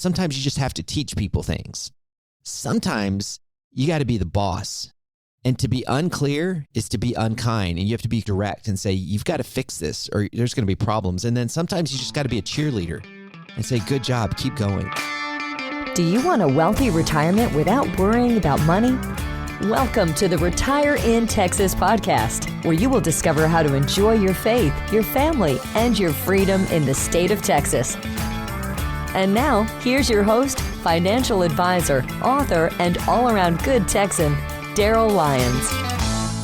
Sometimes you just have to teach people things. Sometimes you got to be the boss. And to be unclear is to be unkind. And you have to be direct and say, you've got to fix this or there's going to be problems. And then sometimes you just got to be a cheerleader and say, good job, keep going. Do you want a wealthy retirement without worrying about money? Welcome to the Retire in Texas podcast, where you will discover how to enjoy your faith, your family, and your freedom in the state of Texas. And now, here's your host, financial advisor, author, and all-around good Texan, Darryl Lyons.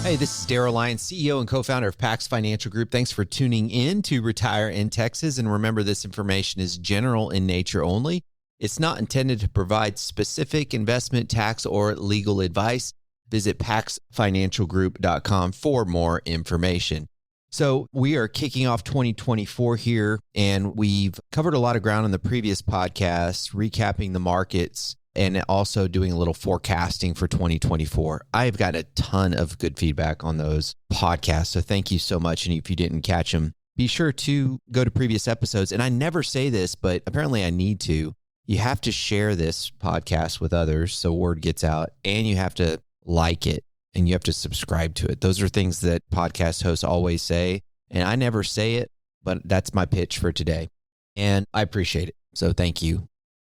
Hey, this is Darryl Lyons, CEO and co-founder of PAX Financial Group. Thanks for tuning in to Retire in Texas. And remember, this information is general in nature only. It's not intended to provide specific investment, tax, or legal advice. Visit paxfinancialgroup.com for more information. So we are kicking off 2024 here, and we've covered a lot of ground in the previous podcast, recapping the markets and also doing a little forecasting for 2024. I've got a ton of good feedback on those podcasts, so thank you so much. And if you didn't catch them, be sure to go to previous episodes. And I never say this, but apparently I need to. You have to share this podcast with others so word gets out, and you have to like it, and you have to subscribe to it. Those are things that podcast hosts always say, and I never say it, but that's my pitch for today, and I appreciate it. So thank you.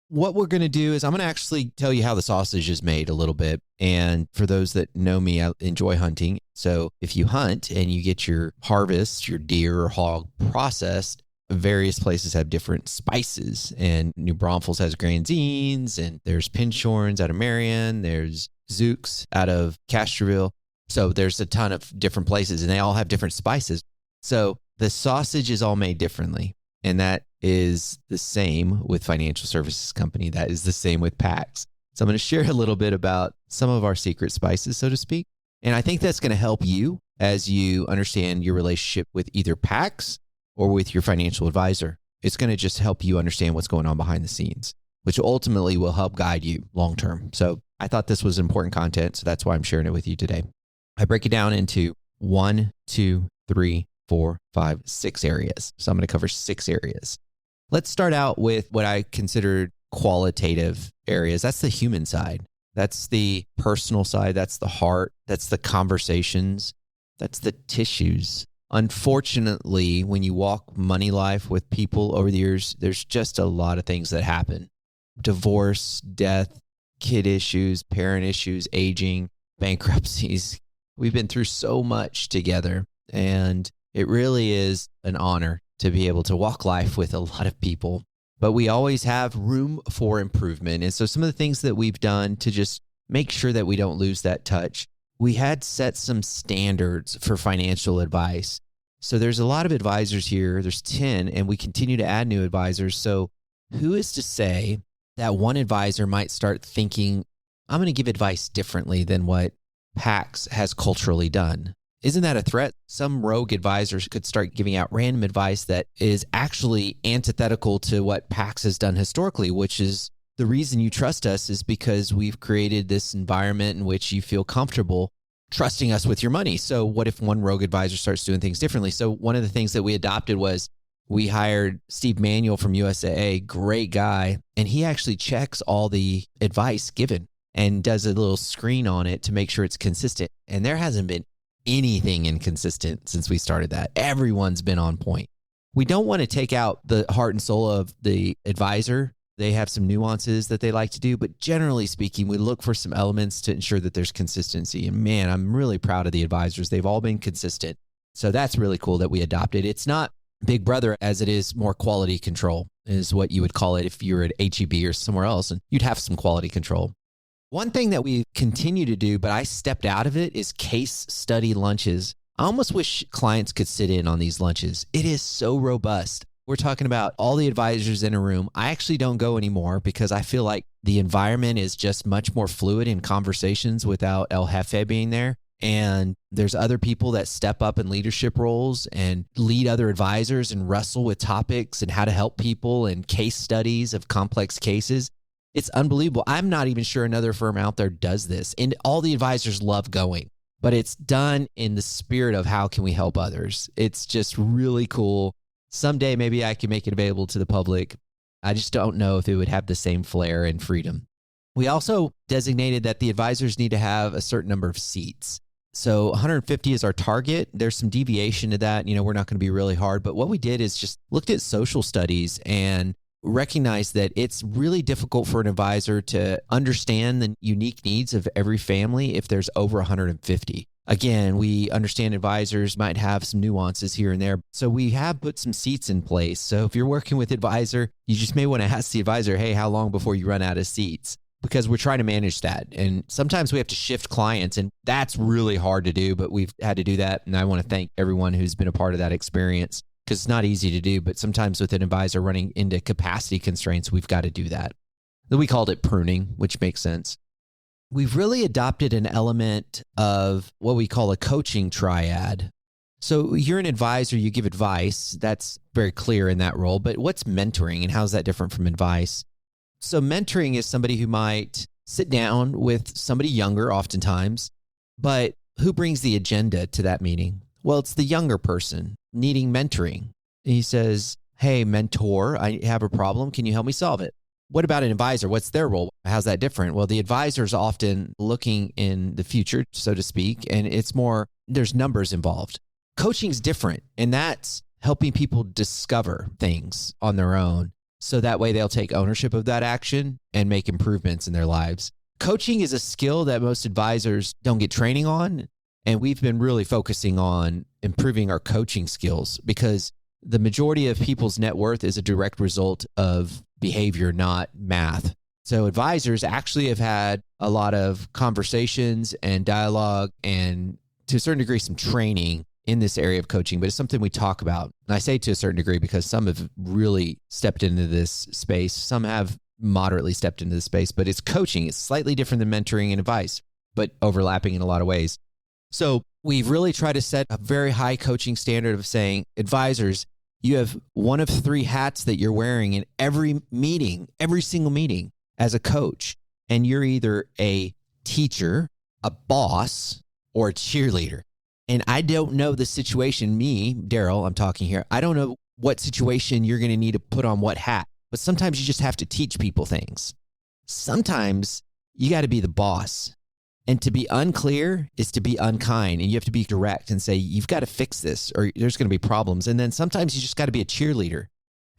What we're going to do is I'm going to actually tell you how the sausage is made a little bit. And for those that know me, I enjoy hunting. So if you hunt and you get your harvest, your deer or hog processed, various places have different spices, and New Braunfels has granzines, and there's pinchorns out of Marion, there's Zooks out of Castroville. So there's a ton of different places, and they all have different spices. So the sausage is all made differently, and that is the same with financial services company. That is the same with PAX. So I'm going to share a little bit about some of our secret spices, so to speak. And I think that's going to help you as you understand your relationship with either PAX or with your financial advisor. It's going to just help you understand what's going on behind the scenes, which ultimately will help guide you long term. So I thought this was important content, so that's why I'm sharing it with you today. I break it down into 1, 2, 3, 4, 5, 6 areas. So I'm going to cover 6 areas. Let's start out with what I consider qualitative areas. That's the human side. That's the personal side. That's the heart. That's the conversations. That's the tissues. Unfortunately, when you walk money life with people over the years, there's just a lot of things that happen. Divorce, death, kid issues, parent issues, aging, bankruptcies. We've been through so much together, and it really is an honor to be able to walk life with a lot of people. But we always have room for improvement. And so some of the things that we've done to just make sure that we don't lose that touch, we had set some standards for financial advice. So there's a lot of advisors here. There's 10, and we continue to add new advisors. So who is to say that one advisor might start thinking, I'm going to give advice differently than what PAX has culturally done? Isn't that a threat? Some rogue advisors could start giving out random advice that is actually antithetical to what PAX has done historically, which is the reason you trust us is because we've created this environment in which you feel comfortable trusting us with your money. So what if one rogue advisor starts doing things differently? So one of the things that we adopted was we hired Steve Manuel from USAA, great guy, and he actually checks all the advice given and does a little screen on it to make sure it's consistent. And there hasn't been anything inconsistent since we started that. Everyone's been on point. We don't want to take out the heart and soul of the advisor. They have some nuances that they like to do, but generally speaking, we look for some elements to ensure that there's consistency. And man, I'm really proud of the advisors. They've all been consistent. So that's really cool that we adopted. It's not Big Brother as it is more quality control is what you would call it if you were at HEB or somewhere else, and you'd have some quality control. One thing that we continue to do, but I stepped out of it, is case study lunches. I almost wish clients could sit in on these lunches. It is so robust. We're talking about all the advisors in a room. I actually don't go anymore because I feel like the environment is just much more fluid in conversations without El Jefe being there. And there's other people that step up in leadership roles and lead other advisors and wrestle with topics and how to help people and case studies of complex cases. It's unbelievable. I'm not even sure another firm out there does this. And all the advisors love going, but it's done in the spirit of how can we help others. It's just really cool. Someday, maybe I can make it available to the public. I just don't know if it would have the same flair and freedom. We also designated that the advisors need to have a certain number of seats. So 150 is our target. There's some deviation to that. We're not going to be really hard. But what we did is just looked at social studies and recognized that it's really difficult for an advisor to understand the unique needs of every family if there's over 150. Again, we understand advisors might have some nuances here and there. So we have put some seats in place. So if you're working with advisor, you just may want to ask the advisor, hey, how long before you run out of seats? Because we're trying to manage that. And sometimes we have to shift clients, and that's really hard to do, but we've had to do that. And I want to thank everyone who's been a part of that experience, because it's not easy to do, but sometimes with an advisor running into capacity constraints, we've got to do that. We called it pruning, which makes sense. We've really adopted an element of what we call a coaching triad. So you're an advisor, you give advice. That's very clear in that role. But what's mentoring, and how's that different from advice? So mentoring is somebody who might sit down with somebody younger oftentimes, but who brings the agenda to that meeting? Well, it's the younger person needing mentoring. He says, hey, mentor, I have a problem. Can you help me solve it? What about an advisor? What's their role? How's that different? Well, the advisor is often looking in the future, so to speak, and it's more, there's numbers involved. Coaching's different, and that's helping people discover things on their own. So that way they'll take ownership of that action and make improvements in their lives. Coaching is a skill that most advisors don't get training on. And we've been really focusing on improving our coaching skills, because the majority of people's net worth is a direct result of behavior, not math. So advisors actually have had a lot of conversations and dialogue, and to a certain degree, some training in this area of coaching, but it's something we talk about. And I say to a certain degree because some have really stepped into this space. Some have moderately stepped into this space, but it's coaching. It's slightly different than mentoring and advice, but overlapping in a lot of ways. So we've really tried to set a very high coaching standard of saying, advisors, you have one of three hats that you're wearing in every meeting, every single meeting as a coach. And you're either a teacher, a boss, or a cheerleader. And I don't know the situation, me, Darryl, I'm talking here. I don't know what situation you're going to need to put on what hat, but sometimes you just have to teach people things. Sometimes you got to be the boss. And to be unclear is to be unkind, and you have to be direct and say, you've got to fix this or there's going to be problems. And then sometimes you just got to be a cheerleader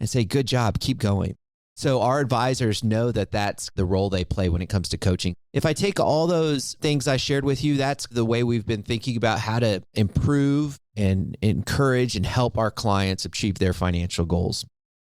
and say, good job, keep going. So our advisors know that that's the role they play when it comes to coaching. If I take all those things I shared with you, that's the way we've been thinking about how to improve and encourage and help our clients achieve their financial goals.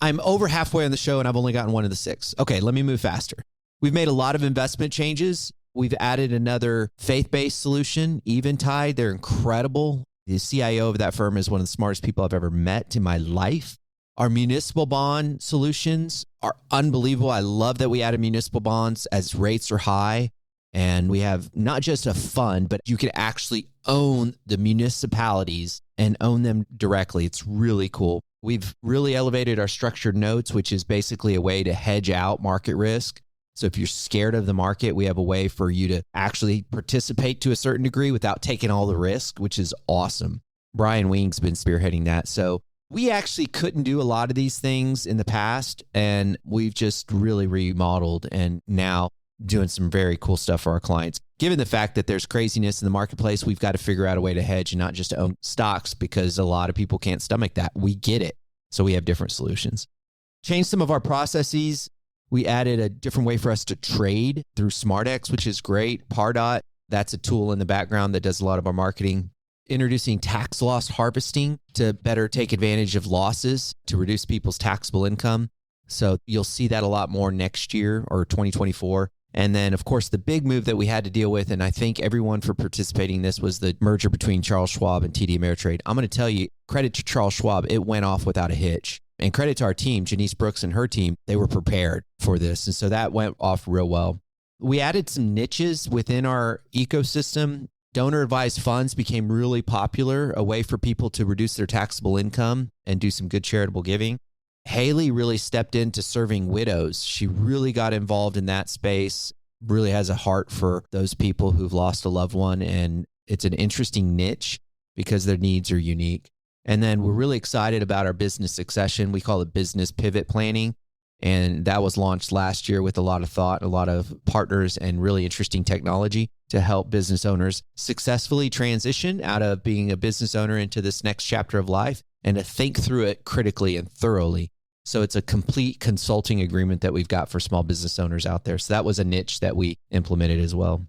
I'm over halfway on the show and I've only gotten one of the 6. Okay, let me move faster. We've made a lot of investment changes. We've added another faith-based solution, Eventide. They're incredible. The CIO of that firm is one of the smartest people I've ever met in my life. Our municipal bond solutions are unbelievable. I love that we added municipal bonds as rates are high. And we have not just a fund, but you can actually own the municipalities and own them directly. It's really cool. We've really elevated our structured notes, which is basically a way to hedge out market risk. So if you're scared of the market, we have a way for you to actually participate to a certain degree without taking all the risk, which is awesome. Brian Wing's been spearheading that. So we actually couldn't do a lot of these things in the past, and we've just really remodeled and now doing some very cool stuff for our clients. Given the fact that there's craziness in the marketplace, we've got to figure out a way to hedge and not just to own stocks, because a lot of people can't stomach that. We get it. So we have different solutions. Change some of our processes. We added a different way for us to trade through SmartX, which is great. Pardot, that's a tool in the background that does a lot of our marketing. Introducing tax loss harvesting to better take advantage of losses to reduce people's taxable income. So you'll see that a lot more next year or 2024. And then, of course, the big move that we had to deal with, and I thank everyone for participating in this, was the merger between Charles Schwab and TD Ameritrade. I'm going to tell you, credit to Charles Schwab, it went off without a hitch. And credit to our team, Janice Brooks and her team, they were prepared for this. And so that went off real well. We added some niches within our ecosystem. Donor advised funds became really popular, a way for people to reduce their taxable income and do some good charitable giving. Haley really stepped into serving widows. She really got involved in that space, really has a heart for those people who've lost a loved one. And it's an interesting niche because their needs are unique. And then we're really excited about our business succession. We call it business pivot planning. And that was launched last year with a lot of thought, a lot of partners, and really interesting technology to help business owners successfully transition out of being a business owner into this next chapter of life and to think through it critically and thoroughly. So it's a complete consulting agreement that we've got for small business owners out there. So that was a niche that we implemented as well.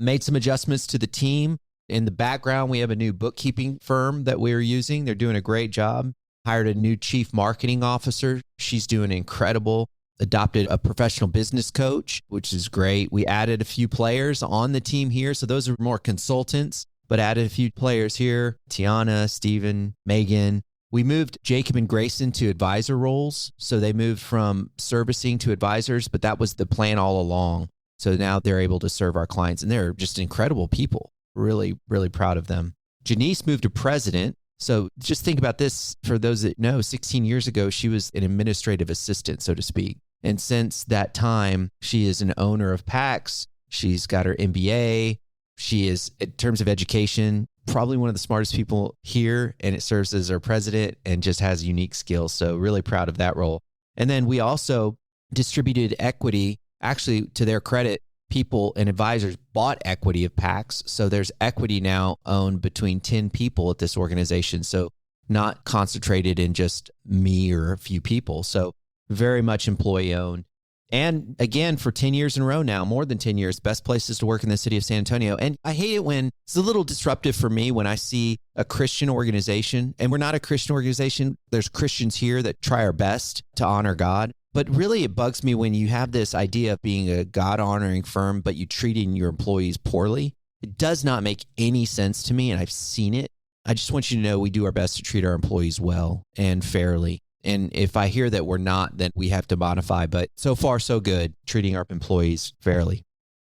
Made some adjustments to the team. In the background, we have a new bookkeeping firm that we're using. They're doing a great job. Hired a new chief marketing officer. She's doing incredible. Adopted a professional business coach, which is great. We added a few players on the team here. So those are more consultants, but added a few players here. Tiana, Steven, Megan. We moved Jacob and Grayson to advisor roles. So they moved from servicing to advisors, but that was the plan all along. So now they're able to serve our clients, and they're just incredible people. Really, really proud of them. Janice moved to president. So just think about this. For those that know, 16 years ago, she was an administrative assistant, so to speak. And since that time, she is an owner of PAX. She's got her MBA. She is, in terms of education, probably one of the smartest people here, and it serves as our president and just has unique skills. So really proud of that role. And then we also distributed equity. Actually, to their credit, people and advisors bought equity of PAX. So there's equity now owned between 10 people at this organization. So not concentrated in just me or a few people. So very much employee owned. And again, for 10 years in a row now, more than 10 years, best places to work in the city of San Antonio. And I hate it when it's a little disruptive for me when I see a Christian organization, and we're not a Christian organization. There's Christians here that try our best to honor God. But really, it bugs me when you have this idea of being a God-honoring firm, but you treating your employees poorly. It does not make any sense to me, and I've seen it. I just want you to know we do our best to treat our employees well and fairly. And if I hear that we're not, then we have to modify. But so far, so good, treating our employees fairly.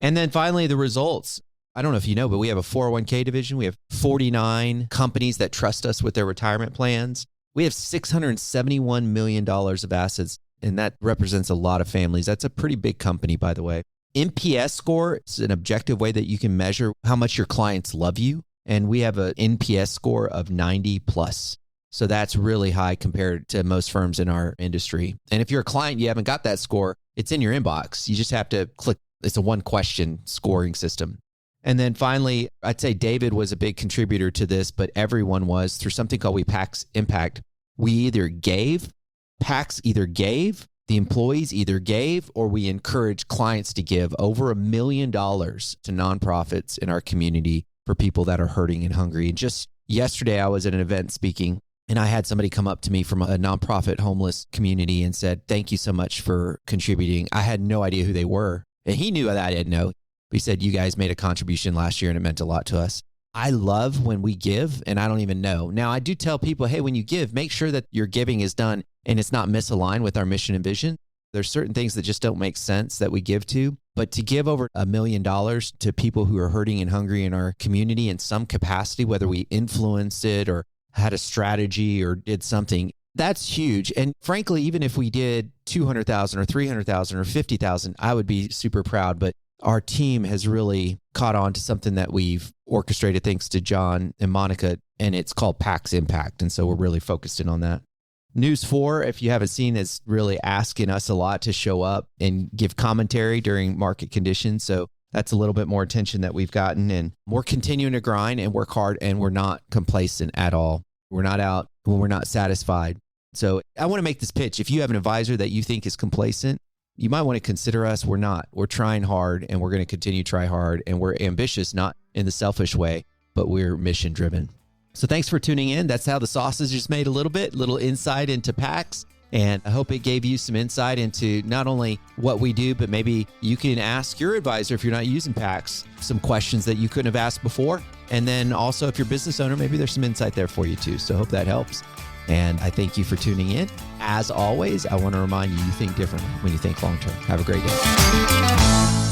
And then finally, the results. I don't know if you know, but we have a 401k division. We have 49 companies that trust us with their retirement plans. We have $671 million of assets, and that represents a lot of families. That's a pretty big company, by the way. NPS score is an objective way that you can measure how much your clients love you. And we have an NPS score of 90 plus. So that's really high compared to most firms in our industry. And if you're a client, you haven't got that score, it's in your inbox. You just have to click. It's a one question scoring system. And then finally, I'd say David was a big contributor to this, but everyone was through something called PAX Impact. We either gave, PAX either gave, the employees either gave, or we encourage clients to give over $1 million to nonprofits in our community for people that are hurting and hungry. And just yesterday, I was at an event speaking, and I had somebody come up to me from a nonprofit homeless community and said, "Thank you so much for contributing." I had no idea who they were. And he knew that I didn't know. He said, "You guys made a contribution last year and it meant a lot to us." I love when we give and I don't even know. Now, I do tell people, hey, when you give, make sure that your giving is done and it's not misaligned with our mission and vision. There's certain things that just don't make sense that we give to. But to give over $1 million to people who are hurting and hungry in our community in some capacity, whether we influenced it or had a strategy or did something, that's huge. And frankly, even if we did 200,000 or 300,000 or 50,000, I would be super proud. But our team has really caught on to something that we've orchestrated thanks to John and Monica, and it's called PAX Impact. And so we're really focused in on that. News 4, if you haven't seen, is really asking us a lot to show up and give commentary during market conditions. So that's a little bit more attention that we've gotten, and we're continuing to grind and work hard, and we're not complacent at all. We're not out when we're not satisfied. So I want to make this pitch. If you have an advisor that you think is complacent, you might want to consider us. We're not. We're trying hard, and we're going to continue to try hard, and we're ambitious, not in the selfish way, but we're mission driven. So thanks for tuning in. That's how the sausage is made a little insight into PAX. And I hope it gave you some insight into not only what we do, but maybe you can ask your advisor, if you're not using PAX, some questions that you couldn't have asked before. And then also, if you're a business owner, maybe there's some insight there for you too. So I hope that helps. And I thank you for tuning in. As always, I want to remind you, you think differently when you think long-term. Have a great day.